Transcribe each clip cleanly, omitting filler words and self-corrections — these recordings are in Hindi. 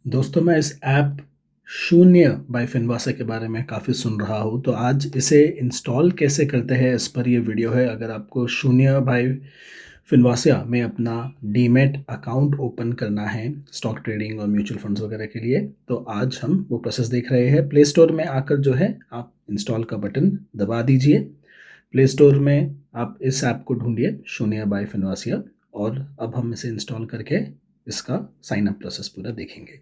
दोस्तों मैं इस ऐप शून्य बाय फिनवासा के बारे में काफ़ी सुन रहा हूँ, तो आज इसे इंस्टॉल कैसे करते हैं इस पर ये वीडियो है। अगर आपको शून्य बाय फिनवासा में अपना डीमैट अकाउंट ओपन करना है स्टॉक ट्रेडिंग और म्यूचुअल फंड्स वगैरह के लिए, तो आज हम वो प्रोसेस देख रहे हैं। प्ले स्टोर में आकर जो है आप इंस्टॉल का बटन दबा दीजिए। प्ले स्टोर में आप इस ऐप को ढूंढिए शून्य बाय फिनवासा, और अब हम इसे इंस्टॉल करके इसका साइन अप प्रोसेस पूरा देखेंगे।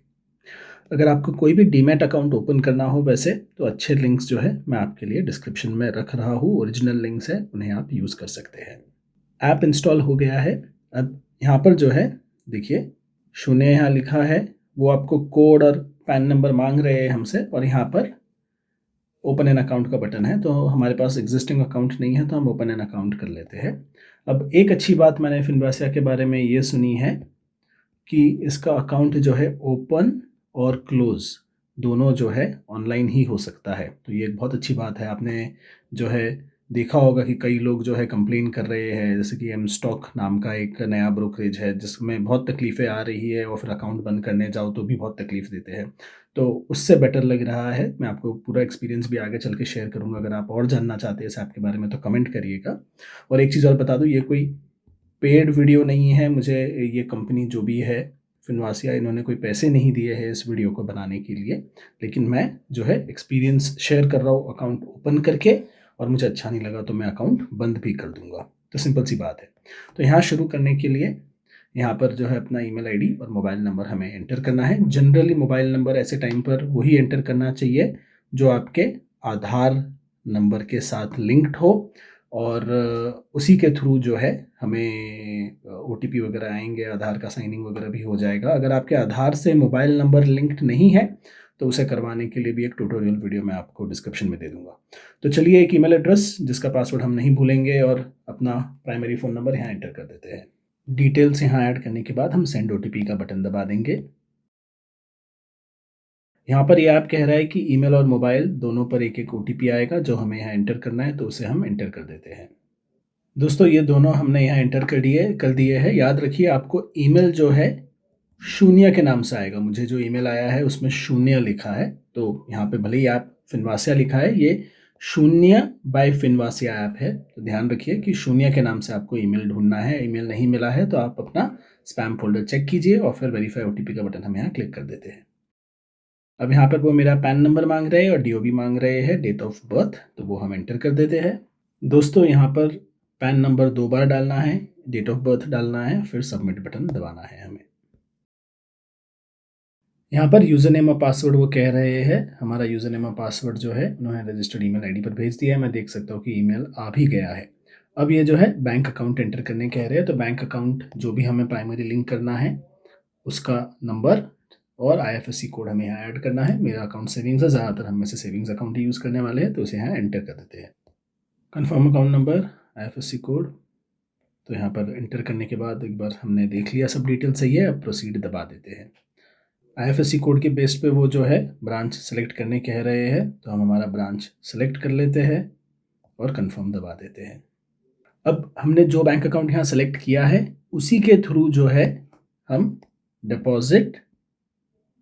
अगर आपको कोई भी डीमैट अकाउंट ओपन करना हो वैसे तो अच्छे लिंक्स जो है मैं आपके लिए डिस्क्रिप्शन में रख रहा हूँ, ओरिजिनल लिंक्स है, उन्हें आप यूज़ कर सकते हैं। ऐप इंस्टॉल हो गया है। अब यहाँ पर जो है देखिए शून्य यहाँ लिखा है, वो आपको कोड और पैन नंबर मांग रहे हैं हमसे, और यहाँ पर ओपन एन अकाउंट का बटन है। तो हमारे पास एग्जिस्टिंग अकाउंट नहीं है तो हम ओपन एन अकाउंट कर लेते हैं। अब एक अच्छी बात मैंने फिनवासा के बारे में ये सुनी है कि इसका अकाउंट जो है ओपन और क्लोज़ दोनों जो है ऑनलाइन ही हो सकता है। तो ये एक बहुत अच्छी बात है। आपने जो है देखा होगा कि कई लोग जो है कंप्लेन कर रहे हैं, जैसे कि एम स्टॉक नाम का एक नया ब्रोकरेज है जिसमें बहुत तकलीफ़ें आ रही है, और फिर अकाउंट बंद करने जाओ तो भी बहुत तकलीफ़ देते हैं। तो उससे बेटर लग रहा है। मैं आपको पूरा एक्सपीरियंस भी आगे चल के शेयर करूँगा। अगर आप और जानना चाहते हैं इस ऐप के बारे में तो कमेंट करिएगा। और एक चीज़ और बता दूँ, ये कोई पेड वीडियो नहीं है। मुझे ये कंपनी जो भी है फिनवासा, इन्होंने कोई पैसे नहीं दिए हैं इस वीडियो को बनाने के लिए, लेकिन मैं जो है एक्सपीरियंस शेयर कर रहा हूँ अकाउंट ओपन करके, और मुझे अच्छा नहीं लगा तो मैं अकाउंट बंद भी कर दूंगा। तो सिंपल सी बात है। तो यहाँ शुरू करने के लिए यहाँ पर जो है अपना ईमेल आईडी और मोबाइल नंबर हमें एंटर करना है। जनरली मोबाइल नंबर ऐसे टाइम पर वही एंटर करना चाहिए जो आपके आधार नंबर के साथ लिंक्ड हो, और उसी के थ्रू जो है हमें ओटीपी वगैरह आएंगे, आधार का साइनिंग वगैरह भी हो जाएगा। अगर आपके आधार से मोबाइल नंबर लिंक्ड नहीं है तो उसे करवाने के लिए भी एक ट्यूटोरियल वीडियो मैं आपको डिस्क्रिप्शन में दे दूंगा। तो चलिए एक ईमेल एड्रेस जिसका पासवर्ड हम नहीं भूलेंगे और अपना प्राइमरी फ़ोन नंबर यहाँ एंटर कर देते हैं। डिटेल्स यहाँ ऐड करने के बाद हम सेंड ओटीपी का बटन दबा देंगे। यहाँ पर ये ऐप कह रहा है कि ईमेल और मोबाइल दोनों पर एक एक ओटीपी आएगा जो हमें यहाँ एंटर करना है, तो उसे हम एंटर कर देते हैं। दोस्तों ये दोनों हमने यहाँ एंटर कर दिए हैं। याद रखिए आपको ईमेल जो है शून्य के नाम से आएगा। मुझे जो ईमेल आया है उसमें शून्य लिखा है, तो यहाँ पे भले ही आप फिनवासा लिखा है, ये शून्य बाय फिनवासा ऐप है। तो ध्यान रखिए कि शून्य के नाम से आपको ईमेल ढूंढना है। ईमेल नहीं मिला है तो आप अपना स्पैम फोल्डर चेक कीजिए, और फिर वेरीफाई ओटीपी का बटन हम यहाँ क्लिक कर देते हैं। अब यहाँ पर वो मेरा पैन नंबर मांग रहे हैं और डीओबी मांग रहे हैं, डेट ऑफ बर्थ, तो वो हम एंटर कर देते हैं। दोस्तों यहाँ पर पैन नंबर 2 बार डालना है, डेट ऑफ बर्थ डालना है, फिर सबमिट बटन दबाना है हमें। यहाँ पर यूज़र नेम और पासवर्ड वो कह रहे हैं। हमारा यूज़र नेम और पासवर्ड जो है उन्होंने रजिस्टर्ड ईमेल आईडी पर भेज दिया है। मैं देख सकता हूँ कि ईमेल आ भी गया है। अब ये जो है बैंक अकाउंट एंटर करने कह रहे हैं, तो बैंक अकाउंट जो भी हमें प्राइमरी लिंक करना है उसका नंबर और आईएफएससी कोड हमें यहाँ ऐड करना है। मेरा अकाउंट सेविंग्स है, ज़्यादातर हम में से सेविंग्स अकाउंट ही यूज़ करने वाले हैं, तो इसे यहाँ एंटर कर देते हैं। Confirm account number, IFSC code, तो यहाँ पर एंटर करने के बाद एक बार हमने देख लिया सब डिटेल सही है। अब प्रोसीड दबा देते हैं। आईएफएससी कोड के बेस पे वो जो है ब्रांच सेलेक्ट करने कह रहे हैं, तो हम हमारा ब्रांच सेलेक्ट कर लेते हैं और कंफर्म दबा देते हैं। अब हमने जो बैंक अकाउंट यहाँ सेलेक्ट किया है उसी के थ्रू जो है हम डिपॉजिट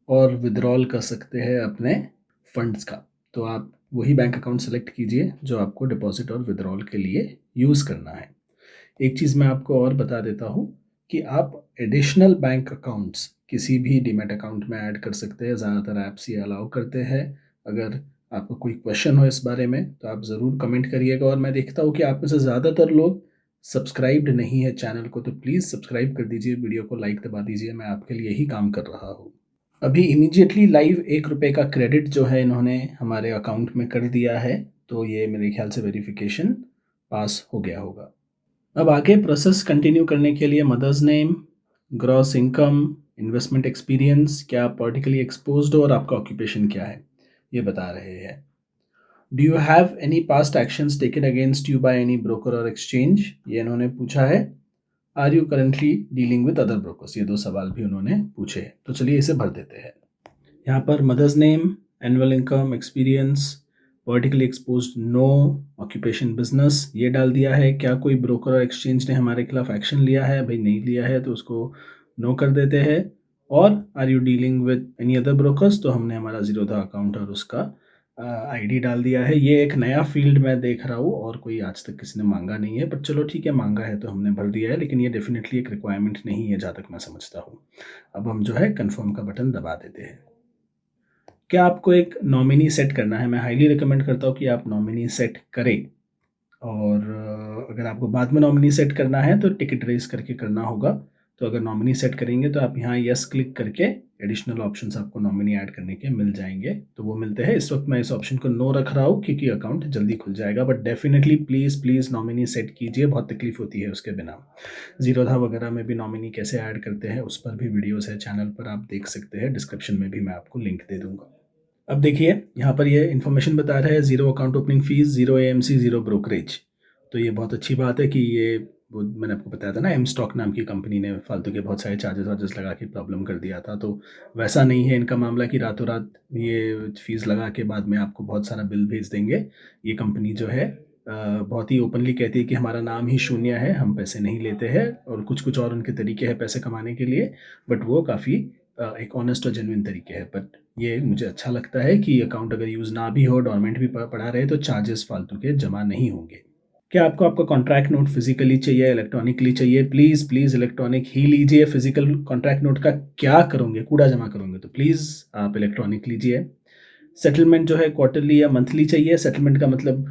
और विड्रॉल कर सकते हैं अपने फंड्स का। तो आप वही बैंक अकाउंट सेलेक्ट कीजिए जो आपको डिपॉजिट और विड्रॉल के लिए यूज़ करना है। एक चीज़ मैं आपको और बता देता हूँ कि आप एडिशनल बैंक अकाउंट्स किसी भी डीमैट अकाउंट में ऐड कर सकते हैं। ज़्यादातर ऐप्स ये अलाउ करते हैं। अगर आपको कोई क्वेश्चन हो इस बारे में तो आप ज़रूर कमेंट करिएगा। और मैं देखता हूँ कि आप में से ज़्यादातर लोग सब्सक्राइब्ड नहीं है चैनल को, तो प्लीज़ सब्सक्राइब कर दीजिए, वीडियो को लाइक दबा दीजिए। मैं आपके लिए ही काम कर रहा हूँ। अभी इमीडिएटली लाइव 1 रुपये का क्रेडिट जो है इन्होंने हमारे अकाउंट में कर दिया है, तो ये मेरे ख्याल से वेरिफिकेशन पास हो गया होगा। अब आगे प्रोसेस कंटिन्यू करने के लिए mother's name, gross income, investment experience, क्या आप पॉलिटिकली एक्सपोज्ड हो और आपका ऑक्यूपेशन क्या है, ये बता रहे हैं। Do you have any past actions taken against you by any broker or exchange, ये इन्होंने पूछा है। Are you currently dealing with other brokers, ये 2 सवाल भी उन्होंने पूछे। तो चलिए इसे भर देते हैं। यहाँ पर mother's name, annual income, experience, politically exposed no, occupation business, ये डाल दिया है। क्या कोई ब्रोकर और एक्सचेंज ने हमारे खिलाफ एक्शन लिया है? भाई नहीं लिया है तो उसको नो कर देते हैं। और are you dealing with any other brokers, तो हमने हमारा ज़ीरोधा अकाउंट और उसका आईडी डाल दिया है। ये एक नया फील्ड मैं देख रहा हूँ और कोई आज तक किसी ने मांगा नहीं है, पर चलो ठीक है, मांगा है तो हमने भर दिया है, लेकिन ये डेफिनेटली एक रिक्वायरमेंट नहीं है जहाँ तक मैं समझता हूँ। अब हम जो है कन्फर्म का बटन दबा देते हैं। क्या आपको एक नॉमिनी सेट करना है? मैं हाईली रिकमेंड करता हूँ कि आप नॉमिनी सेट करें, और अगर आपको बाद में नॉमिनी सेट करना है तो टिकट रेज़ करके करना होगा। तो अगर नॉमिनी सेट करेंगे तो आप यहाँ येस क्लिक करके एडिशनल ऑप्शंस आपको नॉमिनी ऐड करने के मिल जाएंगे, तो वो मिलते हैं। इस वक्त मैं इस ऑप्शन को नो रख रहा हूँ क्योंकि अकाउंट जल्दी खुल जाएगा, but definitely please please nominee set कीजिए, बहुत तकलीफ होती है उसके बिना। ज़ीरोधा वगैरह में भी नॉमिनी कैसे ऐड करते हैं उस पर भी वीडियोज़ है चैनल पर, आप देख सकते हैं, डिस्क्रिप्शन में भी मैं आपको लिंक दे दूँगा। अब देखिए यहाँ पर ये इन्फॉर्मेशन बता रहा है, zero account opening fees, zero AMC, zero brokerage. तो ये बहुत अच्छी बात है कि ये, वो मैंने आपको बताया था ना, एम स्टॉक नाम की कंपनी ने फालतू के बहुत सारे चार्जेस वार्जेस लगा के प्रॉब्लम कर दिया था। तो वैसा नहीं है इनका मामला कि रातों रात ये फ़ीस लगा के बाद में आपको बहुत सारा बिल भेज देंगे। ये कंपनी जो है बहुत ही ओपनली कहती है कि हमारा नाम ही शून्य है, हम पैसे नहीं लेते हैं, और कुछ उनके तरीके हैं पैसे कमाने के लिए, बट वो काफ़ी एक ऑनेस्ट और जेन्युइन तरीके है। बट ये मुझे अच्छा लगता है कि अकाउंट अगर यूज़ ना भी हो, डोरमेंट भी पड़ा रहे, तो चार्जेस फालतू के जमा नहीं होंगे। क्या आपको आपका कॉन्ट्रैक्ट नोट फिजिकली चाहिए, इलेक्ट्रॉनिकली चाहिए? प्लीज़ प्लीज़ इलेक्ट्रॉनिक ही लीजिए। फिजिकल कॉन्ट्रैक्ट नोट का क्या करोगे, कूड़ा जमा करोगे, तो प्लीज़ आप इलेक्ट्रॉनिक लीजिए। सेटलमेंट जो है क्वार्टरली या मंथली चाहिए। सेटलमेंट का मतलब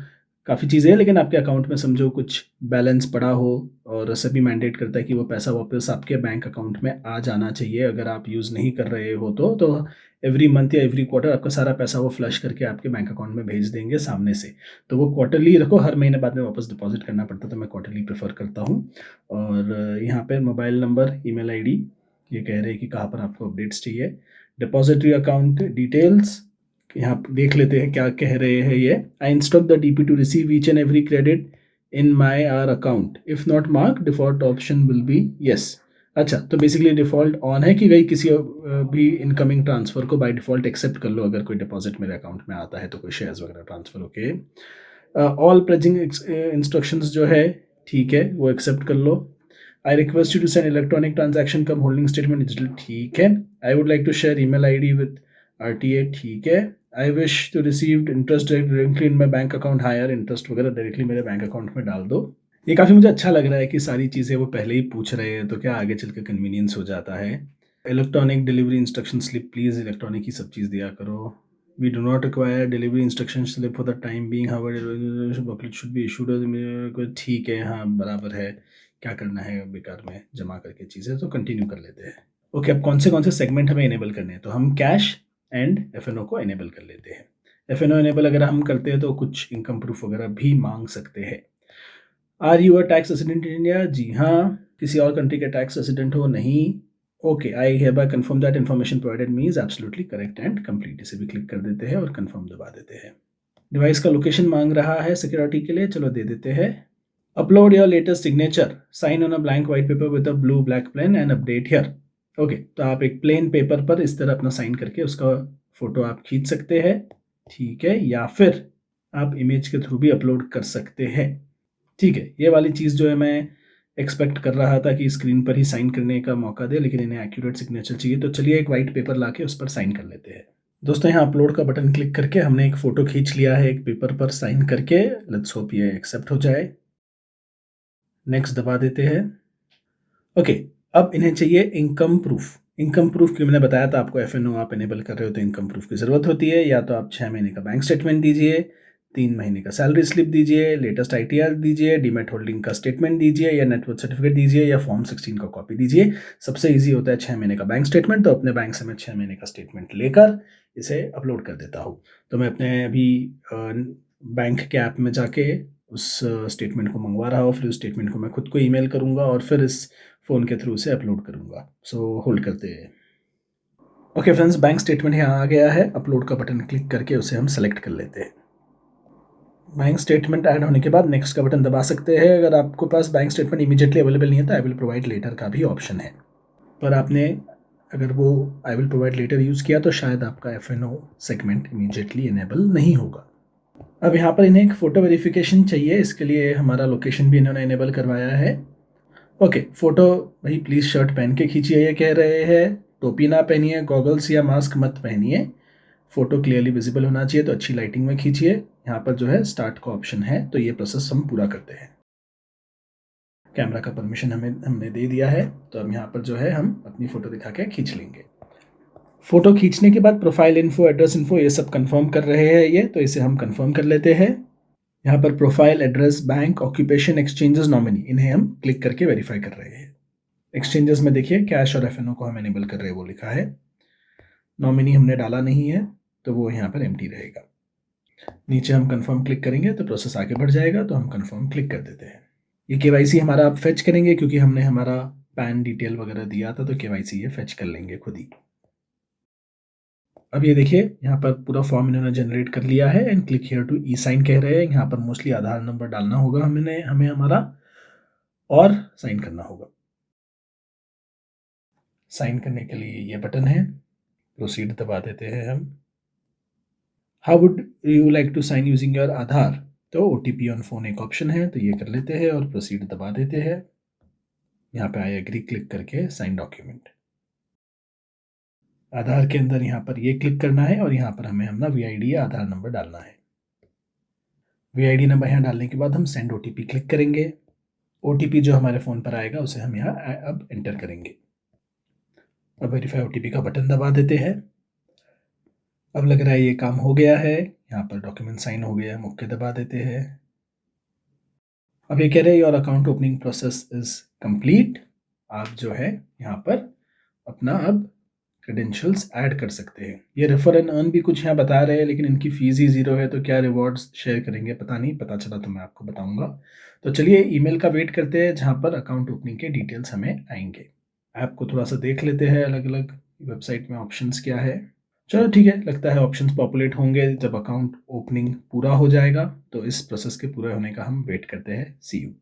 काफ़ी चीज़ें हैं, लेकिन आपके अकाउंट में समझो कुछ बैलेंस पड़ा हो और सभी मैंडेट करता है कि वो पैसा वापस आपके बैंक अकाउंट में आ जाना चाहिए। अगर आप यूज़ नहीं कर रहे हो तो एवरी मंथ या एवरी क्वार्टर आपका सारा पैसा वो फ्लश करके आपके बैंक अकाउंट में भेज देंगे सामने से। तो वो क्वार्टरली रखो, हर महीने बाद में वापस डिपॉज़िट करना पड़ता है, तो मैं क्वार्टरली प्रेफ़र करता हूँ। और यहाँ पे मोबाइल नंबर, ईमेल आईडी, ये कह रहे हैं कि कहाँ पर आपको अपडेट्स चाहिए। डिपॉज़िटरी अकाउंट डिटेल्स, यहाँ पे देख लेते हैं क्या कह रहे हैं ये। I instruct the DP to receive each and every credit in my R account, if not mark default option will be yes. अच्छा, तो बेसिकली डिफ़ॉल्ट ऑन है कि भाई किसी भी इनकमिंग ट्रांसफ़र को बाय डिफ़ॉल्ट एक्सेप्ट कर लो, अगर कोई डिपॉज़िट मेरे अकाउंट में आता है तो, कोई शेयर्स वगैरह transfer. Okay, all pledging instructions जो है ठीक है, वो एक्सेप्ट कर लो। I request you to send electronic transaction cum holding statement digital, ठीक है। I would like to share email ID with RTA, ठीक है। I wish to receive interest directly in my bank account, higher interest वगैरह डायरेक्टली मेरे बैंक अकाउंट में डाल दो। ये काफ़ी मुझे अच्छा लग रहा है कि सारी चीज़ें वो पहले ही पूछ रहे हैं, तो क्या आगे चल के कन्वीनियंस हो जाता है। Electronic delivery instruction slip, please electronic ही सब चीज़ दिया करो। We do not require delivery instruction slip for the time being, however booklet should be issued. ठीक है, हाँ बराबर है, क्या करना है बेकार में जमा करके चीज़ें, तो कंटिन्यू कर लेते हैं। ओके, अब कौन से सेगमेंट हमें इनेबल करने हैं, तो हम कैश एंड एफ को इनेबल कर लेते हैं। एफ इनेबल अगर हम करते हैं तो कुछ इनकम प्रूफ वगैरह भी मांग सकते हैं। Are you a tax resident in India? जी हाँ। किसी और कंट्री के टैक्स रेसिडेंट हो? नहीं। Okay, I hereby confirm that information provided me is absolutely correct and complete। इसे भी क्लिक कर देते हैं और कंफर्म दबा देते हैं। डिवाइस का लोकेशन मांग रहा है सिक्योरिटी के लिए, चलो दे देते हैं। Upload your latest signature, sign on a blank white paper with a blue black pen and update here. Okay, तो आप एक प्लेन पेपर पर इस तरह अपना साइन करके उसका फोटो आप खींच सकते हैं, ठीक है, या फिर आप इमेज के थ्रू भी अपलोड कर सकते हैं। ठीक है, ये वाली चीज़ जो है मैं एक्सपेक्ट कर रहा था कि स्क्रीन पर ही साइन करने का मौका दे, लेकिन इन्हें एक्यूरेट सिग्नेचर चाहिए, तो चलिए एक वाइट पेपर लाके उस पर साइन कर लेते हैं। दोस्तों, यहाँ अपलोड का बटन क्लिक करके हमने एक फ़ोटो खींच लिया है एक पेपर पर साइन करके। लेट्स होप ये एक्सेप्ट हो जाए। नेक्स्ट दबा देते हैं। ओके, अब इन्हें चाहिए इनकम प्रूफ। इनकम प्रूफ की मैंने बताया था आपको, एफ आप इनेबल कर रहे हो तो इनकम प्रूफ की ज़रूरत होती है। या तो आप 6 महीने का बैंक स्टेटमेंट दीजिए, 3 महीने का सैलरी स्लिप दीजिए, लेटेस्ट आईटीआर दीजिए, डीमैट होल्डिंग का स्टेटमेंट दीजिए, या नेटवर्थ सर्टिफिकेट दीजिए, या फॉर्म 16 का कॉपी दीजिए। सबसे ईजी होता है 6 महीने का बैंक स्टेटमेंट, तो अपने बैंक से मैं 6 महीने का स्टेटमेंट लेकर इसे अपलोड कर देता हूँ। तो मैं अपने अभी बैंक के ऐप में जाके उस स्टेटमेंट को मंगवा रहा हूँ, फिर उस स्टेटमेंट को मैं खुद को ईमेल करूँगा और फिर इस फ़ोन के थ्रू से अपलोड करूँगा। सो होल्ड करते हैं। ओके फ्रेंड्स, बैंक स्टेटमेंट यहाँ आ गया है। अपलोड का बटन क्लिक करके उसे हम सेलेक्ट कर लेते हैं। बैंक स्टेटमेंट ऐड होने के बाद नेक्स्ट का बटन दबा सकते हैं। अगर आपको पास बैंक स्टेटमेंट इमीडिएटली अवेलेबल नहीं है तो आई विल प्रोवाइड लेटर का भी ऑप्शन है, पर आपने अगर वो I will provide letter use किया तो शायद आपका एफ सेगमेंट इमीडिएटली इनेबल नहीं होगा। अब यहाँ पर इन्हें एक फ़ोटो वेरिफिकेशन चाहिए, इसके लिए हमारा लोकेशन भी इन्होंने इनेबल करवाया है। ओके, फ़ोटो भाई प्लीज़ शर्ट पहन के खींचिए, ये कह रहे हैं। टोपी ना पहनिए, गॉगल्स या मास्क मत पहनिए। फ़ोटो क्लियरली विजिबल होना चाहिए, तो अच्छी लाइटिंग में खींचिए। यहाँ पर जो है स्टार्ट का ऑप्शन है, तो ये प्रोसेस हम पूरा करते हैं। कैमरा का परमिशन हमने दे दिया है, तो अब यहाँ पर जो है हम अपनी फ़ोटो दिखा के खींच लेंगे। फ़ोटो खींचने के बाद प्रोफाइल इन्फो, एड्रेस इन्फो ये सब कंफर्म कर रहे हैं ये, तो इसे हम कंफर्म कर लेते हैं। यहाँ पर profile, address, bank, occupation, exchanges, nominee, इन्हें हम क्लिक करके वेरीफाई कर रहे हैं। एक्सचेंजेस में देखिए कैश और एफ को हम एनेबल कर रहे हैं, वो लिखा है। नॉमिनी हमने डाला नहीं है, तो वो यहाँ पर एम्प्टी रहेगा। नीचे हम कंफर्म क्लिक करेंगे तो प्रोसेस आगे बढ़ जाएगा, तो हम कंफर्म क्लिक कर देते हैं। ये केवाईसी हमारा आप फेच करेंगे, क्योंकि हमने हमारा पैन डिटेल वगैरह दिया था, तो केवाईसी ये फेच कर लेंगे खुद ही। अब ये देखिए यहाँ पर पूरा फॉर्म इन्होंने जनरेट कर लिया है and click here to e sign कह रहे हैं। यहाँ पर मोस्टली आधार नंबर डालना होगा हमें हमारा, और साइन करना होगा। साइन करने के लिए ये बटन है, प्रोसीड दबा देते हैं हम। How would you like to sign using your Aadhaar, तो OTP ऑन फोन एक ऑप्शन है, तो ये कर लेते हैं और प्रोसीड दबा देते हैं। यहाँ पे आई एग्री क्लिक करके साइन डॉक्यूमेंट। आधार के अंदर यहाँ पर ये क्लिक करना है और यहाँ पर हमें अपना VID या आधार नंबर डालना है। VID नंबर यहाँ डालने के बाद हम सेंड OTP क्लिक करेंगे। OTP जो हमारे फ़ोन पर आएगा उसे हम यहाँ अब एंटर करेंगे। अब वेरीफाई OTP का बटन दबा देते हैं। अब लग रहा है ये काम हो गया है। यहाँ पर डॉक्यूमेंट साइन हो गया, ओके दबा देते हैं। अब ये कह रहे हैं your account opening process is complete. आप जो है यहाँ पर अपना अब क्रेडेंशियल्स ऐड कर सकते हैं। ये रेफर एंड अर्न भी कुछ यहाँ बता रहे हैं, लेकिन इनकी फीस ही 0 है, तो क्या रिवॉर्ड्स शेयर करेंगे पता नहीं, पता चला तो मैं आपको बताऊंगा। तो चलिए ईमेल का वेट करते हैं, जहाँ पर अकाउंट ओपनिंग के डिटेल्स हमें आएंगे। ऐप को थोड़ा सा देख लेते हैं, अलग अलग वेबसाइट में ऑप्शंस क्या है। चलो ठीक है, लगता है ऑप्शंस पॉपुलेट होंगे जब अकाउंट ओपनिंग पूरा हो जाएगा। तो इस प्रोसेस के पूरे होने का हम वेट करते हैं। सी यू।